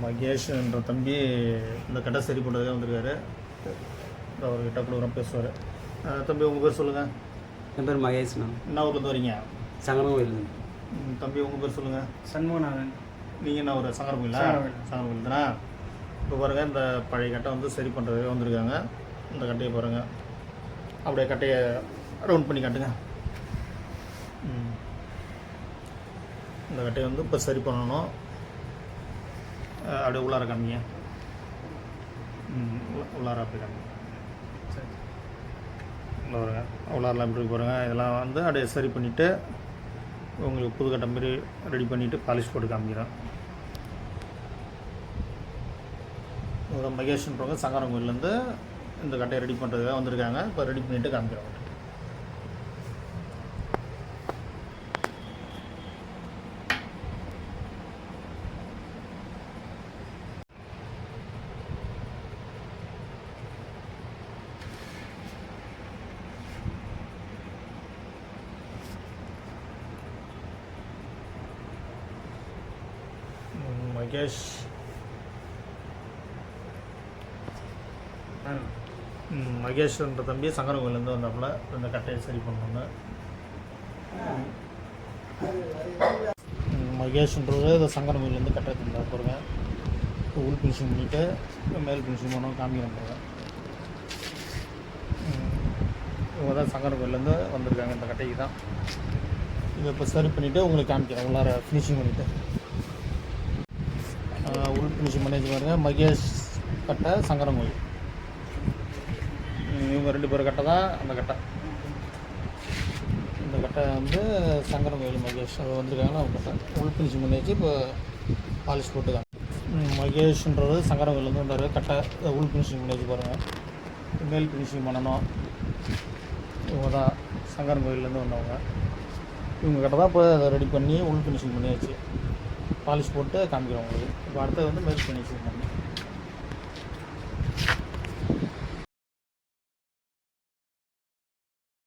மகேஷ் என்ற தம்பி இந்த கடை சரி பண்ணுறதுக்காக வந்திருக்காரு. அவர்கிட்ட கூட பேசுவார். தம்பி உங்கள் பேர் சொல்லுங்கள். என் பேர் மகேஷ்ண்ணா. என்ன ஊர்லேருந்து வரீங்க? சங்கரங்கோயில். தம்பி உங்கள் பேர் சொல்லுங்கள். சண்முகநாதன். நீங்கள் என்ன ஒரு சங்கரங்கோயிலா? சங்கரங்கோயில் தானே. இப்போ பாருங்கள், இந்த பழைய கட்டை வந்து சரி பண்ணுறதுக்காக வந்திருக்காங்க. இந்த கட்டையை பாருங்கள், அப்படியே கட்டையை ரவுண்ட் பண்ணி காட்டுங்க. இந்த கட்டையை வந்து இப்போ சரி பண்ணணும். அப்படியே உள்ளார காமிங்க. உள்ளார அப்படி காமிங்க. உள்ளார உள்ளாரெலாம் எப்படி பாருங்கள். இதெல்லாம் வந்து அப்படியே சரி பண்ணிவிட்டு உங்களுக்கு புது கட்டை மாரி ரெடி பண்ணிவிட்டு பாலிஷ் போட்டு காமிக்கிறேன். இவங்க மகேஷ்ன்றவங்க சங்கரங்கோயிலேருந்து இந்த கட்டையை ரெடி பண்ணுறதுக்காக வந்திருக்காங்க. இப்போ ரெடி பண்ணிவிட்டு காமிக்கிறோம். மகேஷ்ன்ற தம்பி சங்கரங்கோயிலேருந்து வந்தாப்புல இந்த கட்டையை சரி பண்ணணுன்னு. மகேஷ்ன்றது இந்த சங்கரங்கோயிலேருந்து கட்டை தந்தா பாருங்க. உள் பினிஷிங் பண்ணிவிட்டு மேல் பினிஷிங் பண்ணணும் காமிக்கிறேன் பாருங்க. இவங்க தான் சங்கரங்கோயிலேருந்து வந்திருக்காங்க. இந்த கட்டைக்கு தான் இதை இப்போ சரி பண்ணிவிட்டு உங்களுக்கு காமிக்கிறேன். உள்ளார ஃபினிஷிங் பண்ணிவிட்டு உள் ஃபினிஷிங் பண்ணி பாருங்க. மகேஷ் கட்டை சங்கரங்கோயில். இவங்க 2 பேர் கட்டை தான் அந்த கட்டை. இந்த கட்டை வந்து சங்கரங்கோயில் மகேஷ் வந்திருக்காங்கன்னா அவங்க கட்டை உள் ஃபினிஷிங் பண்ணி வச்சு இப்போ பாலிஷ் போட்டு தான். மகேஷ்ன்றது சங்கரங்கோயிலேருந்து வந்தார். கட்டை உள் ஃபினிஷிங் பண்ணி வச்சு பாருங்கள். மேல் ஃபினிஷிங் பண்ணணும். இவங்க தான் சங்கரங்கோயிலேருந்து வந்தவங்க. இவங்க கட்டை தான் இப்போ அதை ரெடி பண்ணி உள் ஃபினிஷிங் பண்ணி வச்சு பாலிஷ் போட்டு காமிக்கிறோம் உங்களுக்கு. இப்போ அடுத்தது வந்து மேல் ஃபினிஷிங் பண்ணணும்.